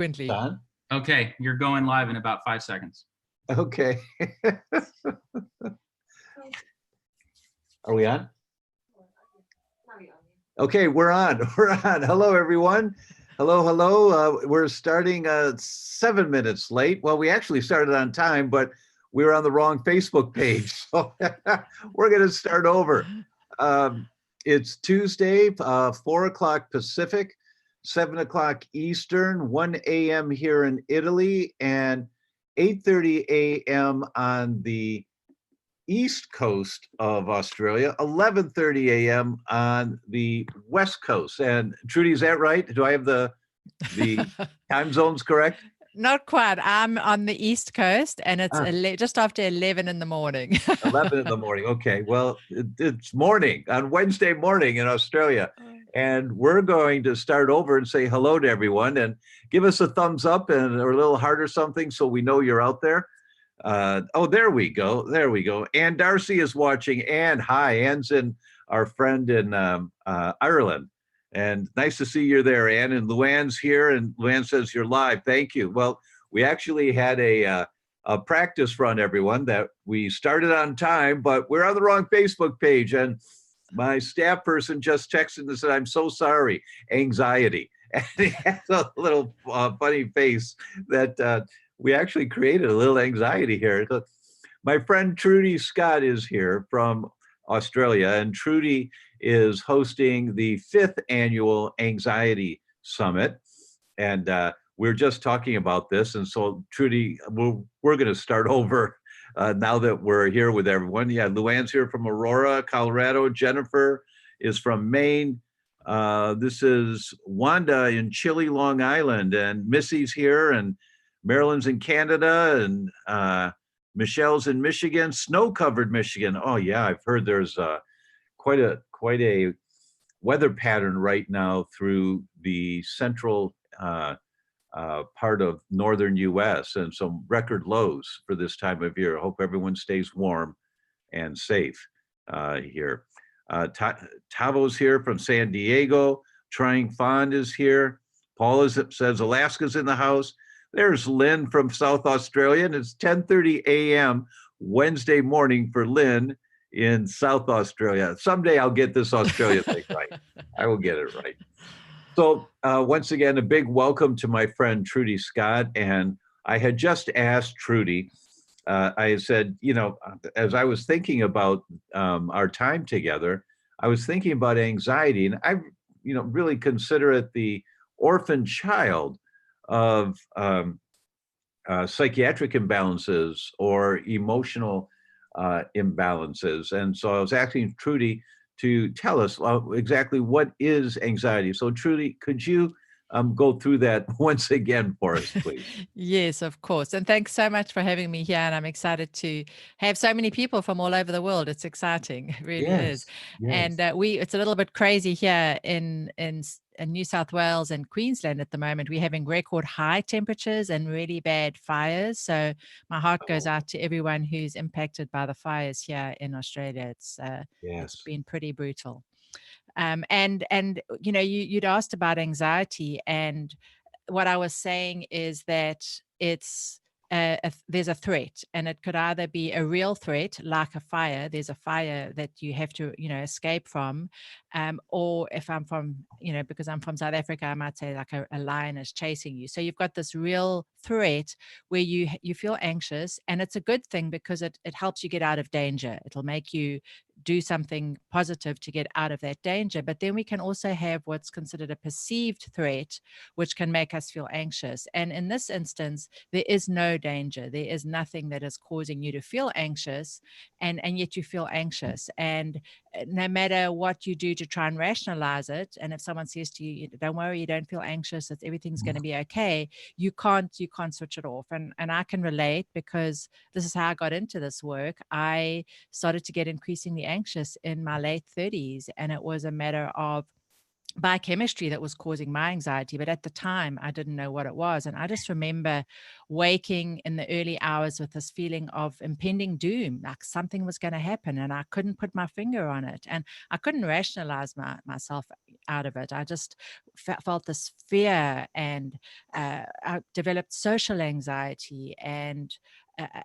Frequently. Don? Okay, you're going live in about 5 seconds. Okay. Are we on? Okay, we're on. We're on. Hello, everyone. Hello, hello. We're starting 7 minutes late. Well, we actually started on time, but we were on the wrong Facebook page. So we're going to start over. It's Tuesday, 4 o'clock Pacific, 7 o'clock Eastern, 1 a.m. here in Italy, and 8:30 a.m. on the East Coast of Australia, 11:30 a.m. on the West Coast. And Trudy, is that right? Do I have the time zones correct? Not quite. I'm on the East Coast, and it's just after 11 in the morning. 11 in the morning. Okay. Well, it's morning on Wednesday morning in Australia. And we're going to start over and say hello to everyone and give us a thumbs up or a little heart or something so we know you're out there. Oh, there we go. There we go. Ann Darcy is watching. Ann, hi. Ann's our friend in Ireland. And nice to see you there, Ann. And Luann's here, and Luann says you're live. Thank you. Well, we actually had a practice run, everyone, that we started on time, but we're on the wrong Facebook page. And my staff person just texted and said, I'm so sorry, anxiety. And he has a little funny face that we actually created a little anxiety here. My friend Trudy Scott is here from Australia, and Trudy is hosting the 5th annual Anxiety Summit. And we're just talking about this. And so Trudy, we're going to start over now that we're here with everyone. Yeah, Luann's here from Aurora, Colorado. Jennifer is from Maine. This is Wanda in Chile, Long Island. And Missy's here, and Maryland's in Canada, and Michelle's in Michigan, snow-covered Michigan. Oh yeah, I've heard there's quite a weather pattern right now through the central part of northern U.S. and some record lows for this time of year. I hope everyone stays warm and safe here. Tavo's here from San Diego. Trying Fond is here. Paul says Alaska's in the house. There's Lynn from South Australia, and it's 10:30 a.m. Wednesday morning for Lynn in South Australia. Someday I'll get this Australia thing right. I will get it right. So once again, a big welcome to my friend Trudy Scott. And I had just asked Trudy, I said, as I was thinking about our time together, I was thinking about anxiety, and I, really consider it the orphan child of psychiatric imbalances or emotional imbalances. And so I was asking Trudy to tell us exactly what is anxiety. So Trudy, could you go through that once again for us, please? Yes, of course. And thanks so much for having me here. And I'm excited to have so many people from all over the world. It's exciting. It really is. Yes. And it's a little bit crazy here in New South Wales and Queensland at the moment. We're having record high temperatures and really bad fires. So my heart goes out to everyone who's impacted by the fires here in Australia. It's been pretty brutal. And you'd asked about anxiety, and what I was saying is that it's there's a threat, and it could either be a real threat, like a fire. There's a fire that you have to, escape from, or if I'm from, because I'm from South Africa, I might say like a lion is chasing you. So you've got this real threat where you feel anxious, and it's a good thing because it helps you get out of danger. It'll make you do something positive to get out of that danger. But then we can also have what's considered a perceived threat, which can make us feel anxious. And in this instance, there is no danger. There is nothing that is causing you to feel anxious, and yet you feel anxious. And no matter what you do to try and rationalize it, and if someone says to you, don't worry, you don't feel anxious, everything's going to be okay, you can't switch it off. And I can relate, because this is how I got into this work. I started to get increasingly anxious in my late 30s, and it was a matter of biochemistry that was causing my anxiety, but at the time I didn't know what it was. And I just remember waking in the early hours with this feeling of impending doom, like something was going to happen, and I couldn't put my finger on it, and I couldn't rationalize myself out of it. I just felt this fear, and I developed social anxiety, and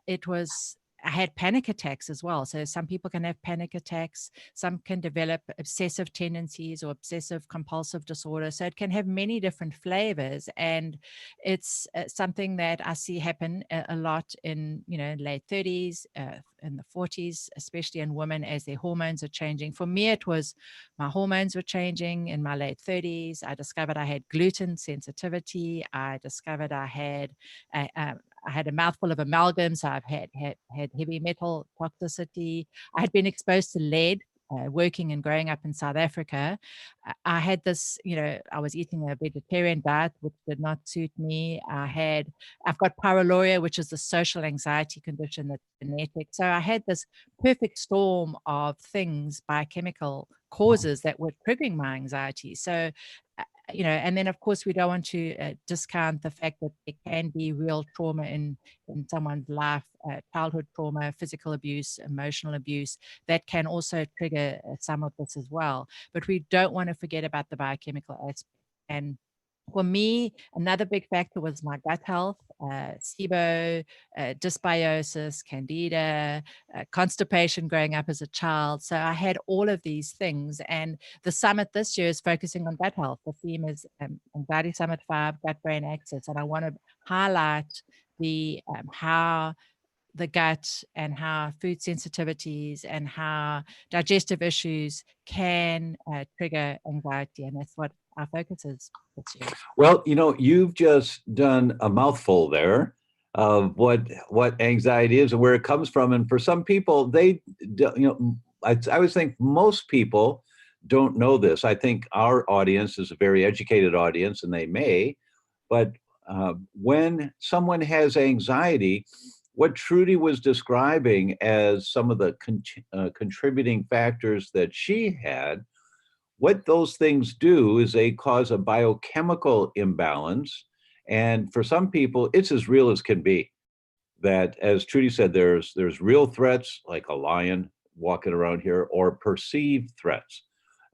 it was I had panic attacks as well. So some people can have panic attacks. Some can develop obsessive tendencies or obsessive compulsive disorder. So it can have many different flavors, and it's something that I see happen a lot in late 30s, in the 40s, especially in women as their hormones are changing. For me, it was my hormones were changing in my late 30s. I discovered I had gluten sensitivity. I discovered I had a mouthful of amalgams. I've had heavy metal toxicity. I had been exposed to lead, working and growing up in South Africa. I had this, I was eating a vegetarian diet, which did not suit me. I've got pyroluria, which is a social anxiety condition that's genetic. So I had this perfect storm of things, biochemical causes that were triggering my anxiety. So and then of course we don't want to discount the fact that there can be real trauma in someone's life, childhood trauma, physical abuse, emotional abuse, that can also trigger some of this as well. But we don't want to forget about the biochemical aspect. And for me, another big factor was my gut health, SIBO, dysbiosis, candida, constipation growing up as a child. So I had all of these things. And the summit this year is focusing on gut health. The theme is Anxiety Summit 5, Gut Brain Axis. And I want to highlight the how the gut and how food sensitivities and how digestive issues can trigger anxiety. And that's what our focus is this year. Well, you've just done a mouthful there of what anxiety is and where it comes from. And for some people, I would think most people don't know this. I think our audience is a very educated audience, and they may, but when someone has anxiety, what Trudy was describing as some of the contributing factors that she had, what those things do is they cause a biochemical imbalance. And for some people, it's as real as can be. That, as Trudy said, there's real threats like a lion walking around here, or perceived threats.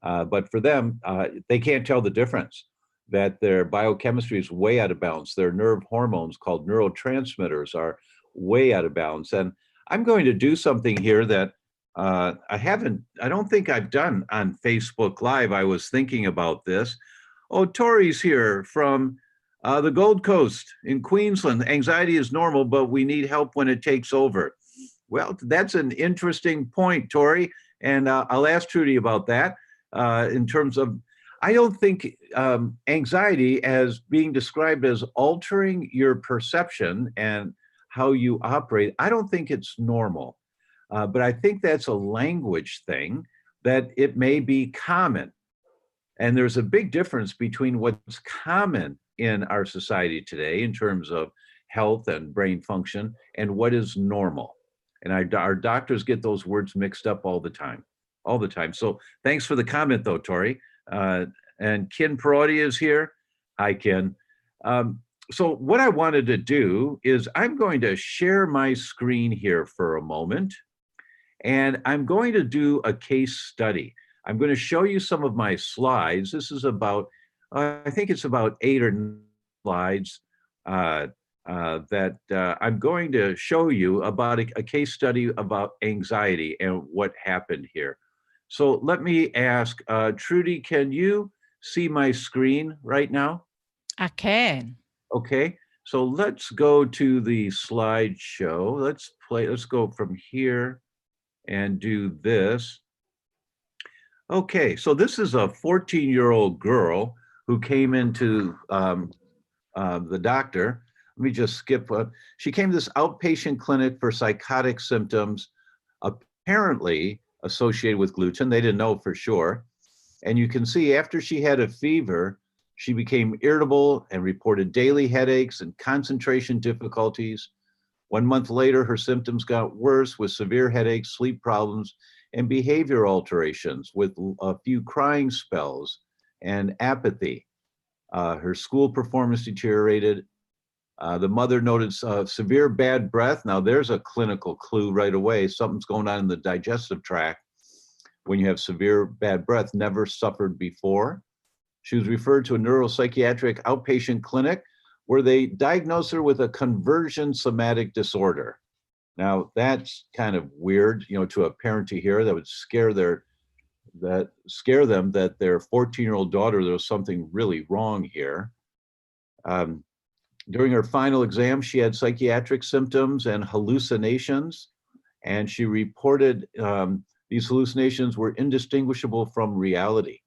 But for them, they can't tell the difference, that their biochemistry is way out of balance. Their nerve hormones, called neurotransmitters, are way out of balance. And I'm going to do something here that I don't think I've done on Facebook Live. I was thinking about this. Oh, Tori's here from the Gold Coast in Queensland. Anxiety is normal, but we need help when it takes over. Well, that's an interesting point, Tori. And I'll ask Trudy about that in terms of, I don't think anxiety as being described as altering your perception and how you operate, I don't think it's normal. But I think that's a language thing, that it may be common. And there's a big difference between what's common in our society today in terms of health and brain function and what is normal. And our doctors get those words mixed up all the time. So thanks for the comment though, Tori. And Ken Perotti is here. Hi, Ken. So what I wanted to do is I'm going to share my screen here for a moment, and I'm going to do a case study. I'm going to show you some of my slides. This is about, I think it's about 8 or 9 slides that I'm going to show you about a case study about anxiety and what happened here. So let me ask, Trudy, can you see my screen right now? I can. Okay, so let's go to the slideshow. Let's go from here and do this. Okay, so this is a 14-year-old girl who came into the doctor. Let me just skip. She came to this outpatient clinic for psychotic symptoms, apparently associated with gluten. They didn't know for sure. And you can see after she had a fever, she became irritable and reported daily headaches and concentration difficulties. 1 month later, her symptoms got worse with severe headaches, sleep problems, and behavior alterations with a few crying spells and apathy. Her school performance deteriorated. The mother noted severe bad breath. Now there's a clinical clue right away. Something's going on in the digestive tract when you have severe bad breath, never suffered before. She was referred to a neuropsychiatric outpatient clinic where they diagnosed her with a conversion somatic disorder. Now that's kind of weird, you know, to a parent to hear. That would scare them that their 14-year-old daughter, there was something really wrong here. During her final exam, she had psychiatric symptoms and hallucinations, and she reported these hallucinations were indistinguishable from reality.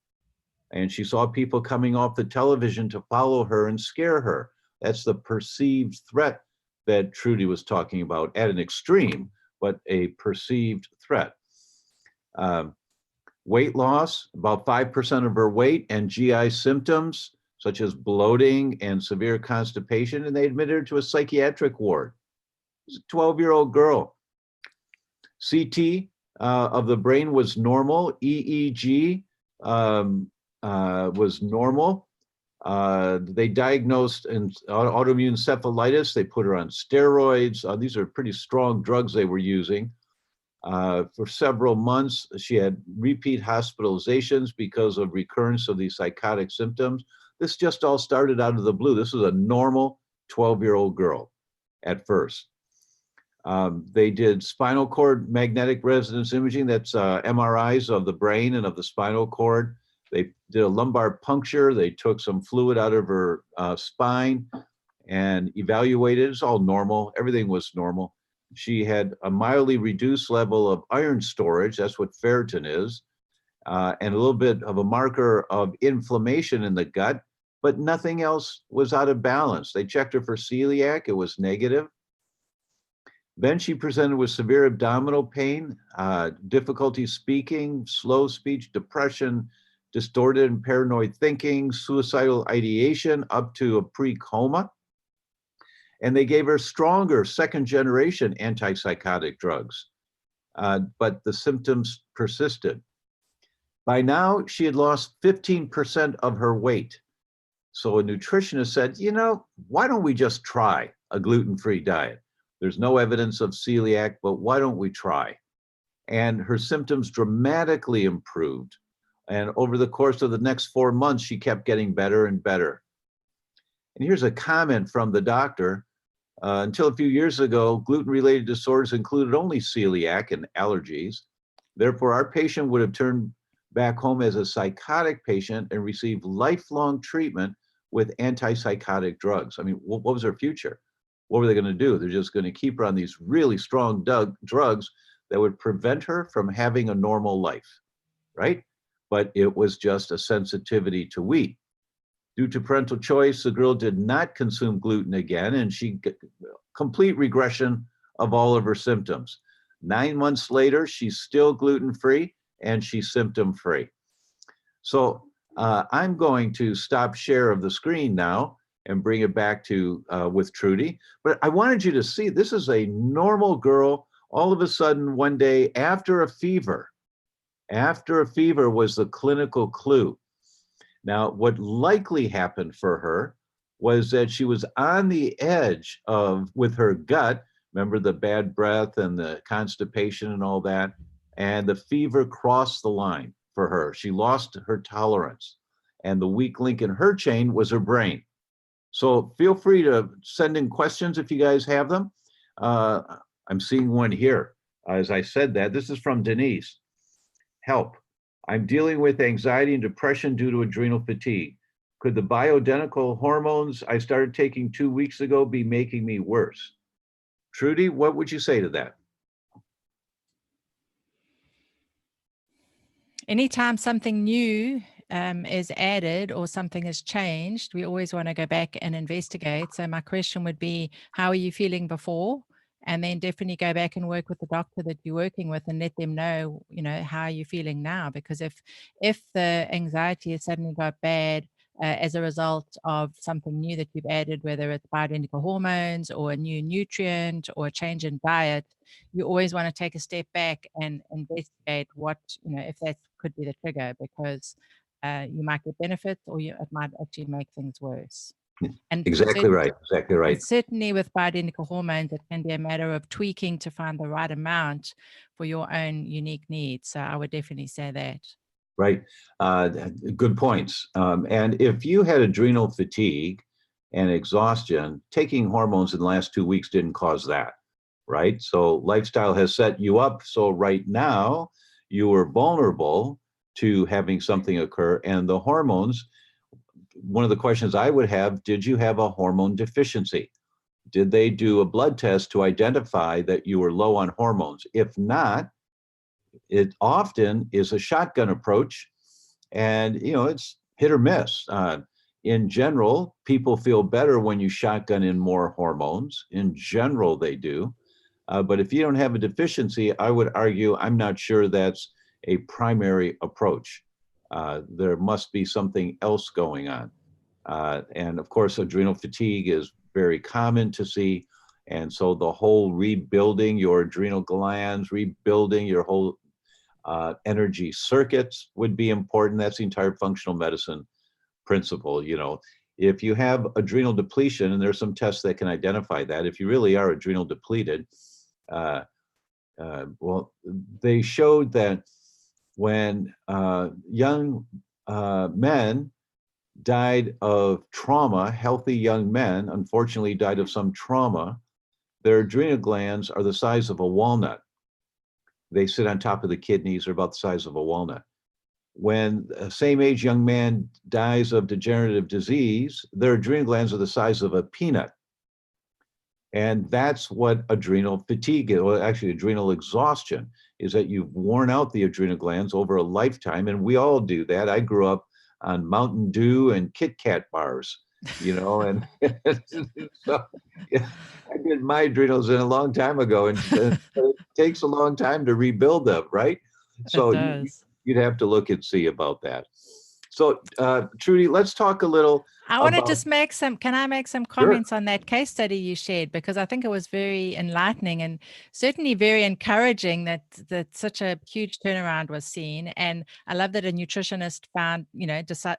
And she saw people coming off the television to follow her and scare her. That's the perceived threat that Trudy was talking about at an extreme, but a perceived threat. Weight loss, about 5% of her weight, and GI symptoms such as bloating and severe constipation, and they admitted her to a psychiatric ward. She's a 12-year-old girl. CT of the brain was normal. EEG was normal. They diagnosed autoimmune encephalitis. They put her on steroids. These are pretty strong drugs they were using. For several months, she had repeat hospitalizations because of recurrence of these psychotic symptoms. This just all started out of the blue. This was a normal 12-year-old girl at first. They did spinal cord magnetic resonance imaging. That's MRIs of the brain and of the spinal cord. They did a lumbar puncture. They took some fluid out of her spine and evaluated. It's all normal. Everything was normal. She had a mildly reduced level of iron storage. That's what ferritin is. And a little bit of a marker of inflammation in the gut, but nothing else was out of balance. They checked her for celiac. It was negative. Then she presented with severe abdominal pain, difficulty speaking, slow speech, depression, distorted and paranoid thinking, suicidal ideation, up to a pre-coma. And they gave her stronger second-generation antipsychotic drugs, but the symptoms persisted. By now, she had lost 15% of her weight. So a nutritionist said, you know, why don't we just try a gluten-free diet? There's no evidence of celiac, but why don't we try? And her symptoms dramatically improved. And over the course of the next 4 months, she kept getting better and better. And here's a comment from the doctor. Until a few years ago, gluten-related disorders included only celiac and allergies. Therefore, our patient would have turned back home as a psychotic patient and received lifelong treatment with antipsychotic drugs. I mean, what was her future? What were they going to do? They're just going to keep her on these really strong drugs that would prevent her from having a normal life, right? But it was just a sensitivity to wheat. Due to parental choice, the girl did not consume gluten again, and she got complete regression of all of her symptoms. 9 months later, she's still gluten-free and she's symptom-free. So I'm going to stop share of the screen now and bring it back to with Trudy. But I wanted you to see, this is a normal girl. All of a sudden, one day after a fever was the clinical clue. Now, what likely happened for her was that she was on the edge of, with her gut, remember the bad breath and the constipation and all that, and the fever crossed the line for her. She lost her tolerance. And the weak link in her chain was her brain. So feel free to send in questions if you guys have them. I'm seeing one here. As I said that, this is from Denise. Help. I'm dealing with anxiety and depression due to adrenal fatigue. Could the bioidentical hormones I started taking 2 weeks ago be making me worse? Trudy, what would you say to that? Anytime something new is added or something has changed, we always want to go back and investigate. So my question would be, how are you feeling before? And then definitely go back and work with the doctor that you're working with and let them know, you know, how are you feeling now? Because if the anxiety has suddenly got bad as a result of something new that you've added, whether it's bioidentical hormones or a new nutrient or a change in diet, you always want to take a step back and investigate what, you know, if that could be the trigger, because you might get benefits, or it might actually make things worse. And Exactly right. Exactly right. and certainly with bioidentical hormones, it can be a matter of tweaking to find the right amount for your own unique needs. So I would definitely say that. Right. Good points. And if you had adrenal fatigue and exhaustion, taking hormones in the last 2 weeks didn't cause that, right? So lifestyle has set you up. So right now you are vulnerable to having something occur. And the hormones, one of the questions I would have, did you have a hormone deficiency? Did they do a blood test to identify that you were low on hormones? If not, it often is a shotgun approach, and it's hit or miss. In general, people feel better when you shotgun in more hormones. In general, they do. But if you don't have a deficiency, I would argue I'm not sure that's a primary approach. There must be something else going on. And of course, adrenal fatigue is very common to see. And so the whole rebuilding your adrenal glands, rebuilding your whole energy circuits would be important. That's the entire functional medicine principle. If you have adrenal depletion, and there's some tests that can identify that, if you really are adrenal depleted, well, they showed that when young men died of trauma, healthy young men, unfortunately died of some trauma, their adrenal glands are the size of a walnut. They sit on top of the kidneys, are about the size of a walnut. When a same age young man dies of degenerative disease, their adrenal glands are the size of a peanut. And that's what adrenal fatigue is, or actually adrenal exhaustion, is that you've worn out the adrenal glands over a lifetime. And we all do that. I grew up on Mountain Dew and Kit Kat bars, and so yeah, I did my adrenals in a long time ago, and it takes a long time to rebuild them, right? So It does. you'd have to look and see about that. So Trudy, let's talk a little I want to about, just can I make some Sure. comments on that case study you shared? Because I think it was very enlightening and certainly very encouraging that such a huge turnaround was seen. And I love that a nutritionist found,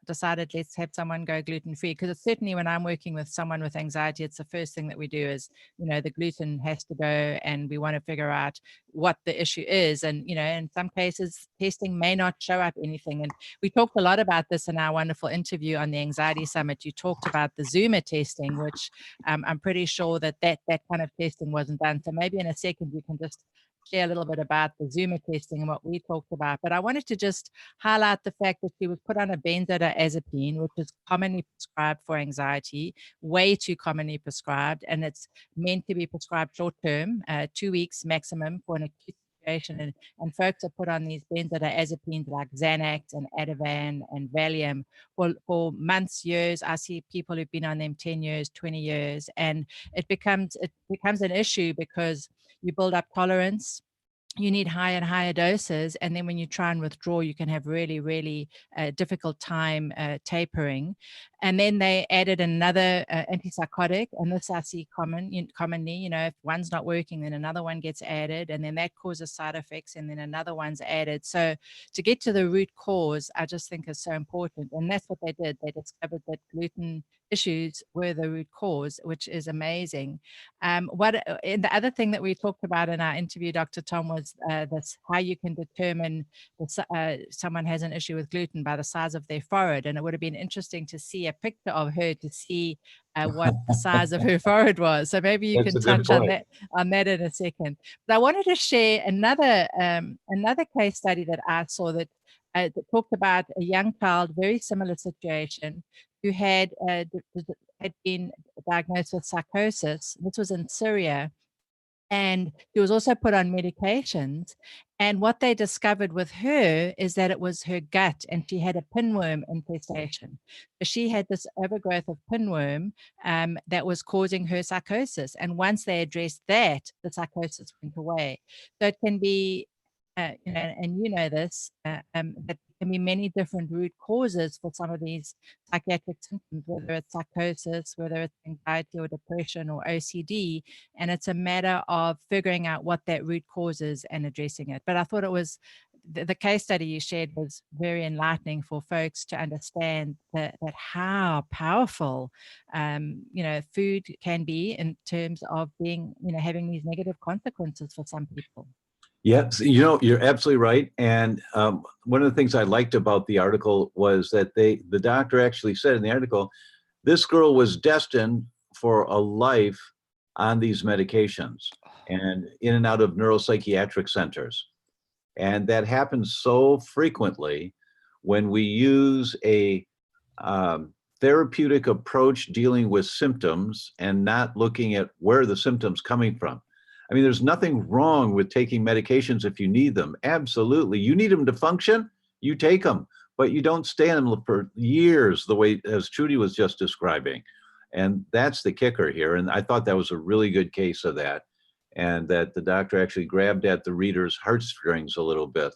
decided let's have someone go gluten-free. Because it's certainly when I'm working with someone with anxiety, it's the first thing that we do is, the gluten has to go, and we want to figure out what the issue is. And, in some cases, testing may not show up anything. And we talked a lot about this in our wonderful interview on the Anxiety Summit. You talked about the Zoomer testing, which I'm pretty sure that kind of testing wasn't done. So maybe in a second, you can just share a little bit about the Zoomer testing and what we talked about. But I wanted to just highlight the fact that she was put on a benzodiazepine, which is commonly prescribed for anxiety, way too commonly prescribed. And it's meant to be prescribed short term, 2 weeks maximum for an acute situation. And folks are put on these benzodiazepines like Xanax and Ativan and Valium for months, years. I see people who've been on them 10 years, 20 years, and it becomes an issue because you build up tolerance. You need higher and higher doses. And then when you try and withdraw, you can have really, really difficult time tapering. And then they added another antipsychotic. And this I see commonly, if one's not working, then another one gets added. And then that causes side effects. And then another one's added. So to get to the root cause, I just think is so important. And that's what they did. They discovered that gluten issues were the root cause, which is amazing. And the other thing that we talked about in our interview, Dr. Tom, was this: how you can determine someone has an issue with gluten by the size of their forehead. And it would have been interesting to see a picture of her to see what the size of her forehead was. So maybe you can touch on that in a second. But I wanted to share another case study that I saw that talked about a young child, very similar situation, who had been diagnosed with psychosis. This was in Syria. And she was also put on medications. And what they discovered with her is that it was her gut, and she had a pinworm infestation. So she had this overgrowth of pinworm that was causing her psychosis. And once they addressed that, the psychosis went away. So it can be, and this, that there can be many different root causes for some of these psychiatric symptoms, whether it's psychosis, whether it's anxiety or depression or OCD. And it's a matter of figuring out what that root cause is and addressing it. But I thought it was the case study you shared was very enlightening for folks to understand that how powerful, food can be in terms of being, having these negative consequences for some people. Yes, you're absolutely right. And one of the things I liked about the article was that the doctor actually said in the article, this girl was destined for a life on these medications and in and out of neuropsychiatric centers. And that happens so frequently when we use a therapeutic approach dealing with symptoms and not looking at where the symptoms coming from. I mean, there's nothing wrong with taking medications if you need them. Absolutely. You need them to function, you take them, but you don't stay on them for years the way as Trudy was just describing. And that's the kicker here. And I thought that was a really good case of that. And that the doctor actually grabbed at the reader's heartstrings a little bit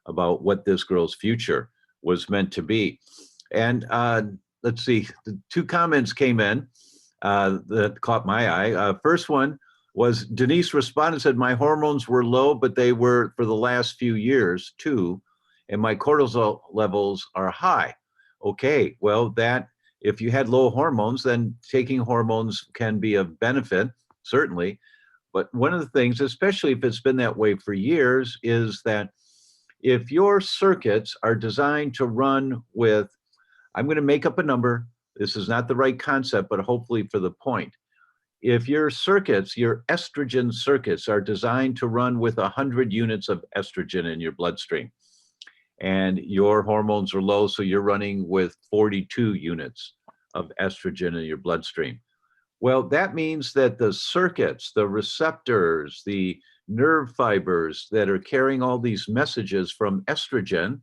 about what this girl's future was meant to be. And let's see, the 2 comments came in that caught my eye. First one was Denise responded, said, my hormones were low, but they were for the last few years too. And my cortisol levels are high. Okay, well, that if you had low hormones, then taking hormones can be of benefit, certainly. But one of the things, especially if it's been that way for years, is that if your circuits are designed to run with, I'm going to make up a number, this is not the right concept, but hopefully for the point. If your circuits, your estrogen circuits are designed to run with 100 units of estrogen in your bloodstream, and your hormones are low, so you're running with 42 units of estrogen in your bloodstream. Well, that means that the circuits, the receptors, the nerve fibers that are carrying all these messages from estrogen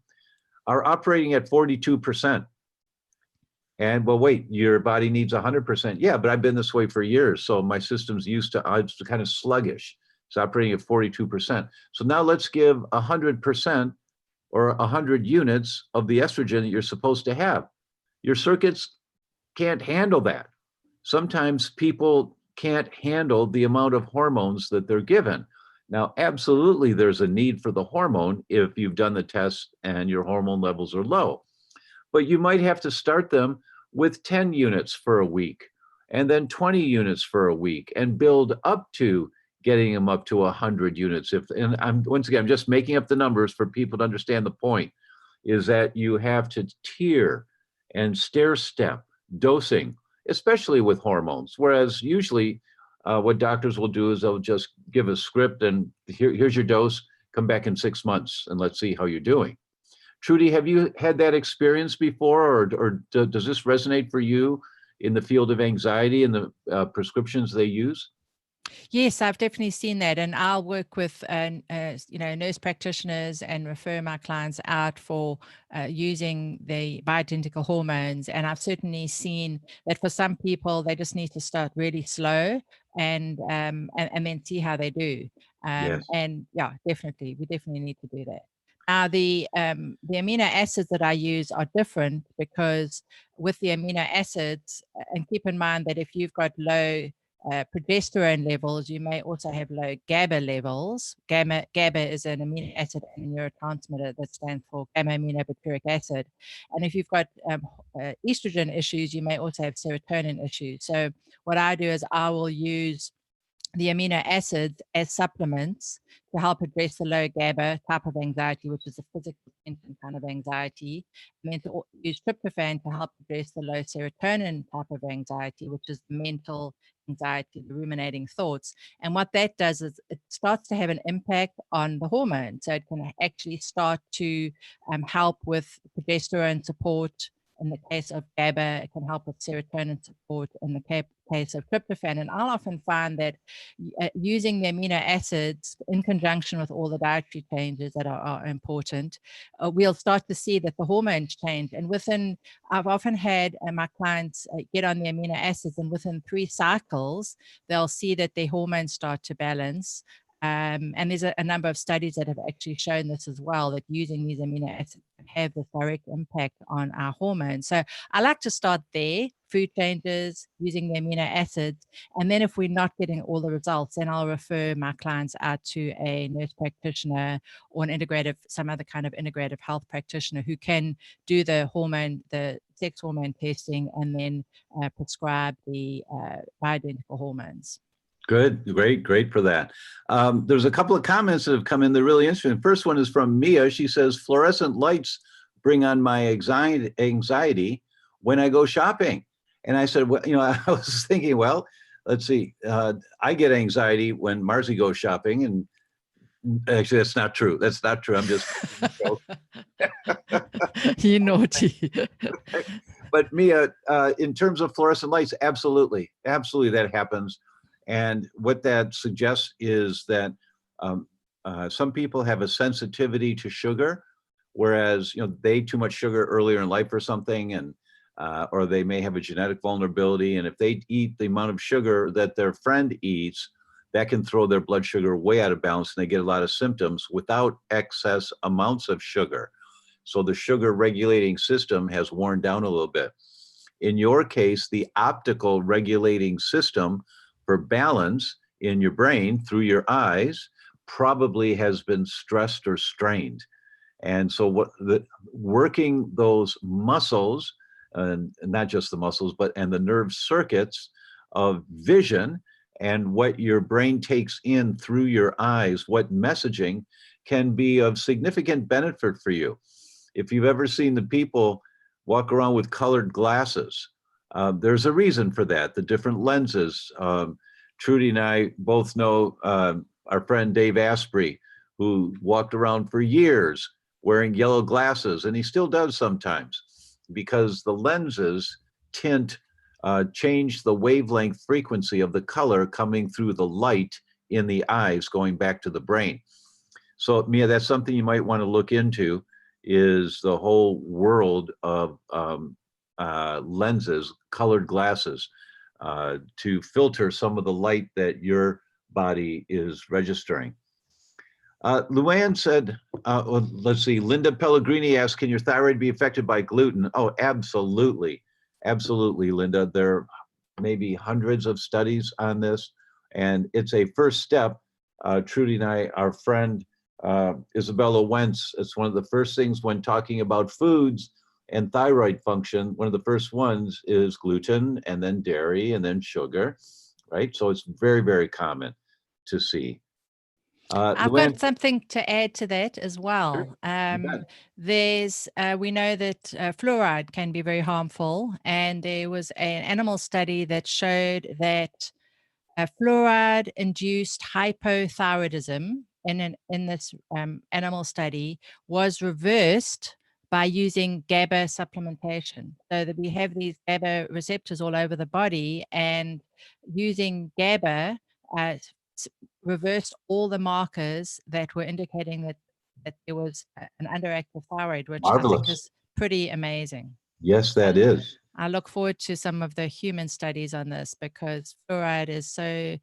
are operating at 42%. And well, wait, your body needs 100%. Yeah, but I've been this way for years. So my system's used to, it's kind of sluggish. It's operating at 42%. So now let's give 100% or 100 units of the estrogen that you're supposed to have. Your circuits can't handle that. Sometimes people can't handle the amount of hormones that they're given. Now, absolutely, there's a need for the hormone if you've done the test and your hormone levels are low. But you might have to start them with 10 units for a week, and then 20 units for a week, and build up to getting them up to 100 units. And once again, I'm just making up the numbers for people to understand the point, is that you have to tier and stair step dosing, especially with hormones. Whereas usually what doctors will do is they'll just give a script and here's your dose, come back in 6 months and let's see how you're doing. Trudy, have you had that experience before, or does this resonate for you in the field of anxiety and the prescriptions they use? Yes, I've definitely seen that, and I'll work with nurse practitioners and refer my clients out for using the bioidentical hormones. And I've certainly seen that for some people, they just need to start really slow and then see how they do. Yes. And yeah, definitely, we definitely need to do that. Now, the amino acids that I use are different because with the amino acids, and keep in mind that if you've got low progesterone levels, you may also have low GABA levels. GABA is an amino acid and neurotransmitter that stands for gamma-aminobutyric acid. And if you've got estrogen issues, you may also have serotonin issues. So what I do is I will use the amino acids as supplements to help address the low GABA type of anxiety, which is a physical tension kind of anxiety, and then to use tryptophan to help address the low serotonin type of anxiety, which is the mental anxiety, the ruminating thoughts. And what that does is it starts to have an impact on the hormone. So it can actually start to help with progesterone support. In the case of GABA, it can help with serotonin support in the case of tryptophan. And I'll often find that using the amino acids in conjunction with all the dietary changes that are important, we'll start to see that the hormones change. And I've often had my clients get on the amino acids, and within 3 cycles, they'll see that their hormones start to balance. And there's a number of studies that have actually shown this as well, that using these amino acids can have this direct impact on our hormones. So I like to start there, food changes, using the amino acids. And then if we're not getting all the results, then I'll refer my clients out to a nurse practitioner or some other kind of integrative health practitioner who can do the sex hormone testing and then prescribe the bioidentical hormones. Good, great for that. There's a couple of comments that have come in that are really interesting. First one is from Mia. She says, fluorescent lights bring on my anxiety when I go shopping. And I said, well, I was thinking, well, let's see. I get anxiety when Marcy goes shopping, and actually, that's not true. That's not true. I'm just you naughty. But Mia, in terms of fluorescent lights, absolutely that happens. And what that suggests is that some people have a sensitivity to sugar, whereas they ate too much sugar earlier in life or something, and or they may have a genetic vulnerability. And if they eat the amount of sugar that their friend eats, that can throw their blood sugar way out of balance, and they get a lot of symptoms without excess amounts of sugar. So the sugar regulating system has worn down a little bit. In your case, the optical regulating system for balance in your brain through your eyes probably has been stressed or strained. And so working those muscles, and not just the muscles, and the nerve circuits of vision and what your brain takes in through your eyes, what messaging can be of significant benefit for you. If you've ever seen the people walk around with colored glasses, there's a reason for that, the different lenses. Trudy and I both know our friend Dave Asprey, who walked around for years wearing yellow glasses, and he still does sometimes, because the lenses change the wavelength frequency of the color coming through the light in the eyes going back to the brain. So Mia, that's something you might want to look into, is the whole world of lenses, colored glasses, to filter some of the light that your body is registering. Luann said, let's see, Linda Pellegrini asked, can your thyroid be affected by gluten? Oh, absolutely. Absolutely, Linda. There may be hundreds of studies on this, and it's a first step. Trudy and I, our friend Isabella Wentz, it's one of the first things when talking about foods and thyroid function. One of the first ones is gluten, and then dairy, and then sugar, right? So it's very, very common to see. I've Luann, got something to add to that as well. Sure. We know that fluoride can be very harmful, and there was an animal study that showed that fluoride-induced hypothyroidism in this animal study was reversed by using GABA supplementation. So that we have these GABA receptors all over the body, and using GABA reversed all the markers that were indicating that there was an underactive thyroid, which Marvelous. I think is pretty amazing. Yes, that is. I look forward to some of the human studies on this, because fluoride is so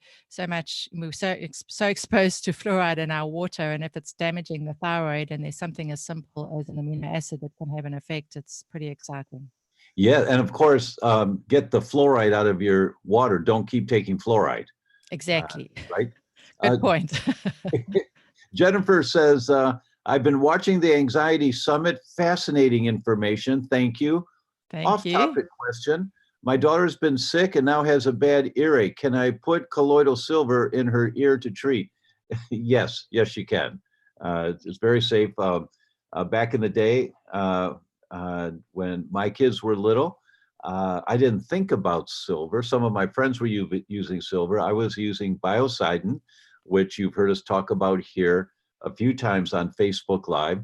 much, we're so exposed to fluoride in our water, and if it's damaging the thyroid and there's something as simple as an amino acid that can have an effect, it's pretty exciting. Yeah, and of course, get the fluoride out of your water. Don't keep taking fluoride. Exactly. Right? Good point. Jennifer says, I've been watching the Anxiety Summit. Fascinating information. Thank you. Thank you. Off-topic question. My daughter's been sick and now has a bad earache. Can I put colloidal silver in her ear to treat? Yes, you can. It's very safe. Back in the day, when my kids were little, I didn't think about silver. Some of my friends were using silver. I was using biocidin, which you've heard us talk about here a few times on Facebook Live,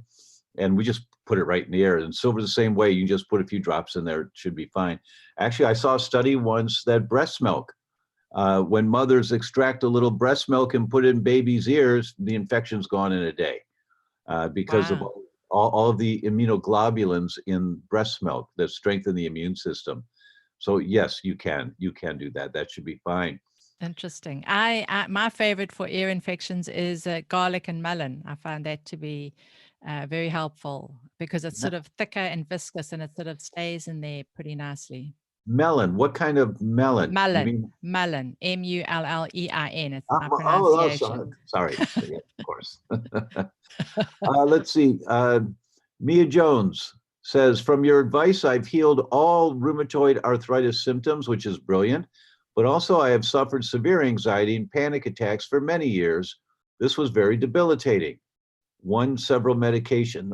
and we just put it right in the air. And silver's the same way. You can just put a few drops in there, it should be fine. Actually, I saw a study once that breast milk, when mothers extract a little breast milk and put it in babies' ears, the infection's gone in a day, because of all of the immunoglobulins in breast milk that strengthen the immune system. So yes, you can do that. That should be fine. Interesting. My favorite for ear infections is garlic and melon. I find that to be very helpful because it's sort of thicker and viscous, and it sort of stays in there pretty nicely. Melon. What kind of melon? You Mullein, mean? mullein, Mullein. It's my Oh, pronunciation. sorry. Yeah, of course. Let's see. Mia Jones says, from your advice, I've healed all rheumatoid arthritis symptoms, which is brilliant. But also, I have suffered severe anxiety and panic attacks for many years. This was very debilitating. On several medications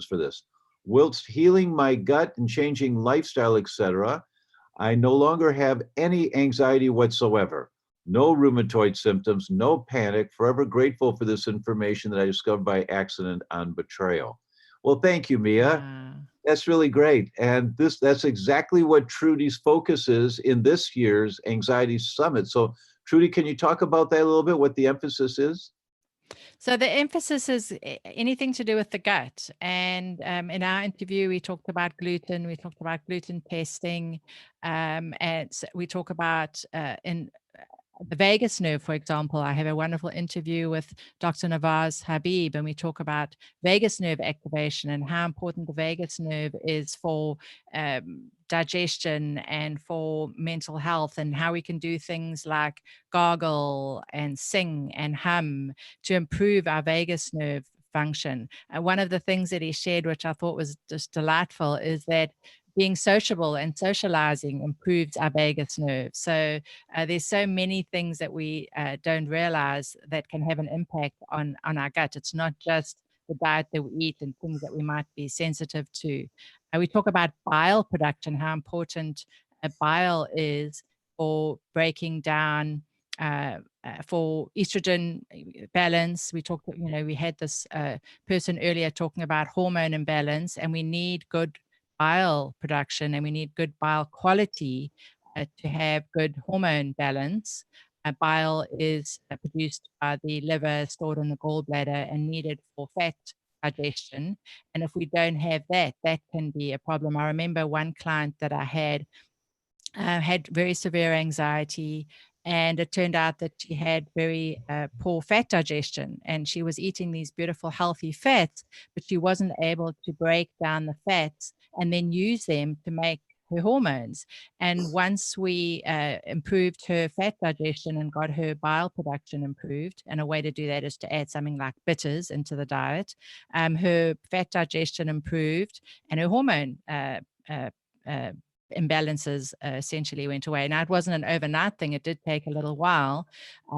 for this. Whilst healing my gut and changing lifestyle, etc., I no longer have any anxiety whatsoever. No rheumatoid symptoms, no panic. Forever grateful for this information that I discovered by accident on Betrayal. Well, thank you, Mia. That's really great. And that's exactly what Trudy's focus is in this year's Anxiety Summit. So, Trudy, can you talk about that a little bit, what the emphasis is? So the emphasis is anything to do with the gut. And in our interview, we talked about gluten. We talked about gluten testing. And we talk about in the vagus nerve, for example. I have a wonderful interview with Dr. Nawaz Habib, and we talk about vagus nerve activation and how important the vagus nerve is for digestion and for mental health, and how we can do things like gargle and sing and hum to improve our vagus nerve function. And one of the things that he shared, which I thought was just delightful, is that being sociable and socializing improves our vagus nerve. So there's so many things that we don't realize that can have an impact on our gut. It's not just the diet that we eat and things that we might be sensitive to. We talk about bile production, how important bile is for breaking down for estrogen balance. We talked, we had this person earlier talking about hormone imbalance, and we need good bile production and we need good bile quality to have good hormone balance. Bile is produced by the liver, stored in the gallbladder, and needed for fat digestion. And if we don't have that, that can be a problem. I remember one client that I had very severe anxiety, and it turned out that she had very poor fat digestion, and she was eating these beautiful healthy fats, but she wasn't able to break down the fats and then use them to make her hormones. And once we improved her fat digestion and got her bile production improved, and a way to do that is to add something like bitters into the diet, her fat digestion improved and her hormone imbalances essentially went away. Now, it wasn't an overnight thing. It did take a little while.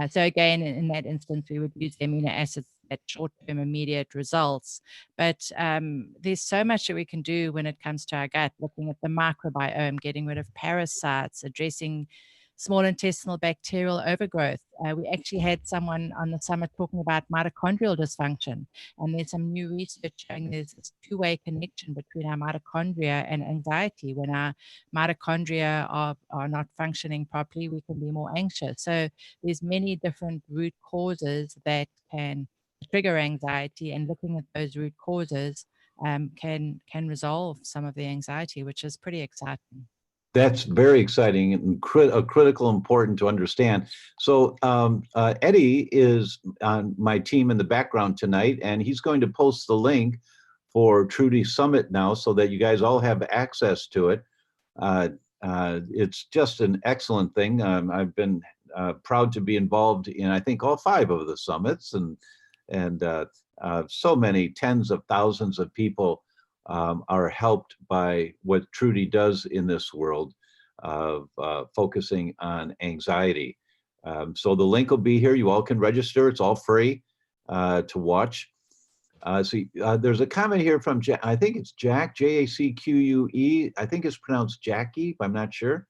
So again, in that instance, we would use the amino acids at short-term immediate results. But there's so much that we can do when it comes to our gut, looking at the microbiome, getting rid of parasites, addressing small intestinal bacterial overgrowth. We actually had someone on the summit talking about mitochondrial dysfunction, and there's some new research showing there's this two-way connection between our mitochondria and anxiety. When our mitochondria are not functioning properly, we can be more anxious. So there's many different root causes that can trigger anxiety, and looking at those root causes can resolve some of the anxiety, which is pretty exciting. That's very exciting and critical, important to understand. So Eddie is on my team in the background tonight, and he's going to post the link for Trudy Summit now so that you guys all have access to it. It's just an excellent thing. I've been proud to be involved in, I think, all 5 of the summits, and so many tens of thousands of people are helped by what Trudy does in this world of focusing on anxiety. So the link will be here. You all can register. It's all free to watch. There's a comment here from I think it's Jack, Jacque. I think it's pronounced Jackie, I'm not sure.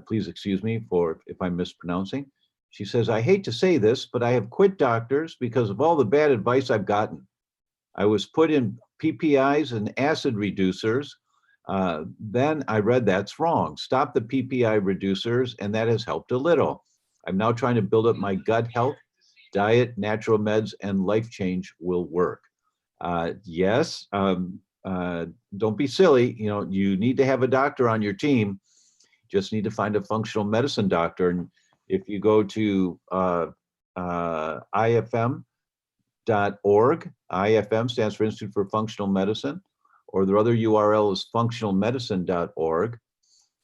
Please excuse me if I'm mispronouncing. She says, I hate to say this, but I have quit doctors because of all the bad advice I've gotten. I was put in PPIs and acid reducers. Then I read that's wrong. Stop the PPI reducers, and that has helped a little. I'm now trying to build up my gut health. Diet, natural meds, and life change will work. Yes, don't be silly. You need to have a doctor on your team. just need to find a functional medicine doctor. And if you go to IFM.org, IFM stands for Institute for Functional Medicine, or their other URL is functionalmedicine.org,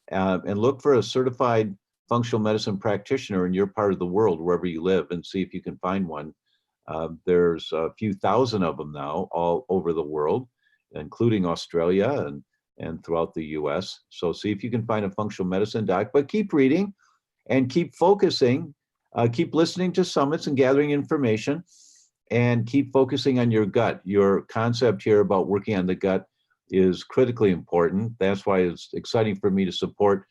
and look for a certified functional medicine practitioner in your part of the world, wherever you live, and see if you can find one. There's a few thousand of them now all over the world, including Australia and throughout the US. So see if you can find a functional medicine doc, but keep reading and keep focusing, keep listening to summits and gathering information, and keep focusing on your gut. Your concept here about working on the gut is critically important. That's why it's exciting for me to support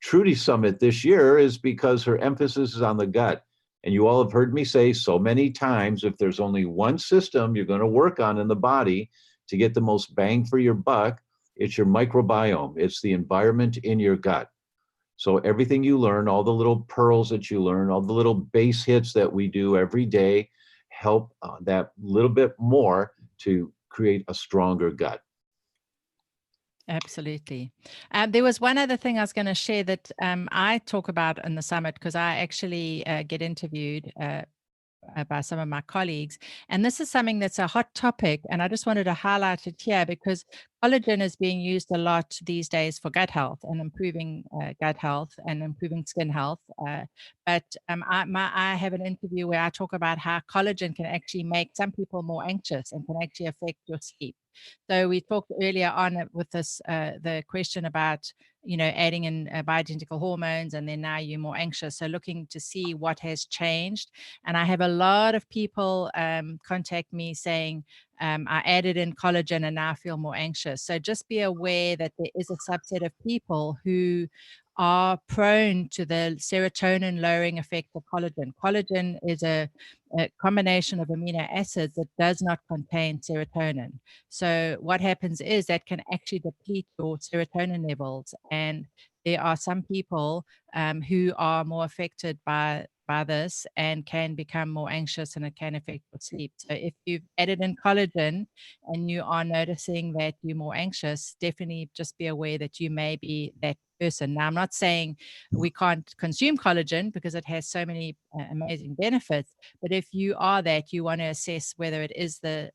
Trudy Summit this year, is because her emphasis is on the gut. And you all have heard me say so many times, if there's only one system you're going to work on in the body to get the most bang for your buck, it's your microbiome. It's the environment in your gut. So everything you learn, all the little pearls that you learn, all the little base hits that we do every day, help that little bit more to create a stronger gut. Absolutely. There was one other thing I was going to share that I talk about in the summit, because I actually get interviewed by some of my colleagues. And this is something that's a hot topic. And I just wanted to highlight it here because collagen is being used a lot these days for gut health and improving gut health and improving skin health. But I have an interview where I talk about how collagen can actually make some people more anxious and can actually affect your sleep. So we talked earlier on with this, the question about, adding in bioidentical hormones, and then now you're more anxious. So looking to see what has changed. And I have a lot of people contact me saying, I added in collagen and now I feel more anxious. So just be aware that there is a subset of people who are prone to the serotonin lowering effect of collagen. Collagen is a combination of amino acids that does not contain serotonin. So what happens is that can actually deplete your serotonin levels. And there are some people who are more affected by this and can become more anxious, and it can affect your sleep. So if you've added in collagen and you are noticing that you're more anxious, definitely just be aware that you may be that person. Now, I'm not saying we can't consume collagen because it has so many amazing benefits, but if you are that, you want to assess whether it is the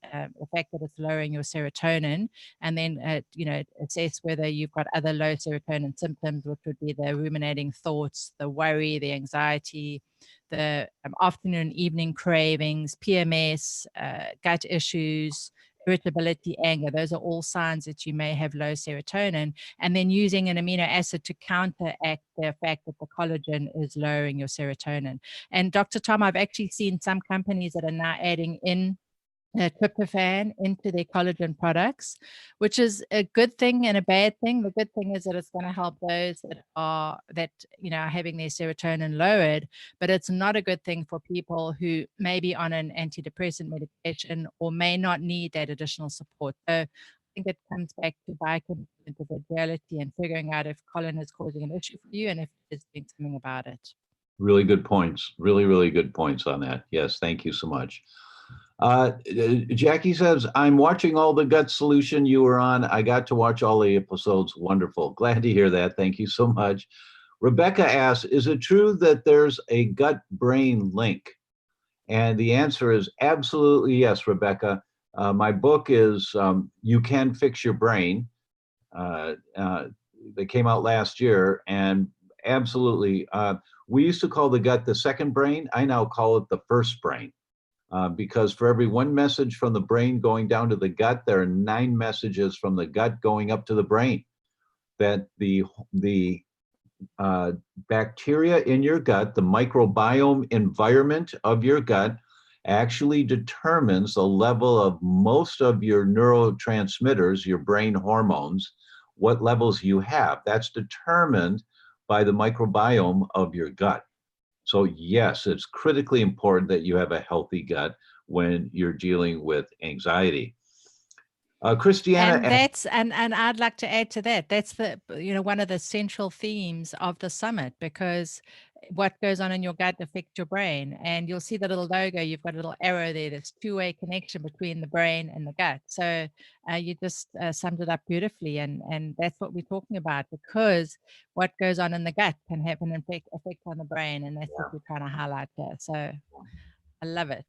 fact that it's lowering your serotonin, and then assess whether you've got other low serotonin symptoms, which would be the ruminating thoughts, the worry, the anxiety, the afternoon, evening cravings, PMS, gut issues, irritability, anger. Those are all signs that you may have low serotonin. And then using an amino acid to counteract the fact that the collagen is lowering your serotonin. And Dr. Tom, I've actually seen some companies that are now adding in tryptophan into their collagen products, which is a good thing and a bad thing. The good thing is that it's going to help those that are having their serotonin lowered, but it's not a good thing for people who may be on an antidepressant medication or may not need that additional support. So I think it comes back to biochemical individuality and figuring out if colon is causing an issue for you and if it's doing something about it. Really good points. Really, really good points on that. Yes, thank you so much. Jackie says, I'm watching all the gut solution you were on. I got to watch all the episodes. Wonderful. Glad to hear that. Thank you so much. Rebecca asks, is it true that there's a gut-brain link? And the answer is absolutely yes, Rebecca. My book is You Can Fix Your Brain. They came out last year, and absolutely. We used to call the gut the second brain. I now call it the first brain. Because for every one message from the brain going down to the gut, there are 9 messages from the gut going up to the brain. That the bacteria in your gut, the microbiome environment of your gut, actually determines the level of most of your neurotransmitters, your brain hormones, what levels you have. That's determined by the microbiome of your gut. So yes, it's critically important that you have a healthy gut when you're dealing with anxiety. Christiana, And that's and I'd like to add to that. That's the one of the central themes of the summit, because what goes on in your gut affects your brain. And you'll see the little logo. You've got a little arrow there. There's two-way connection between the brain and the gut. So you just summed it up beautifully. And that's what we're talking about, because what goes on in the gut can have an effect on the brain, and that's what we're trying to highlight there. So I love it.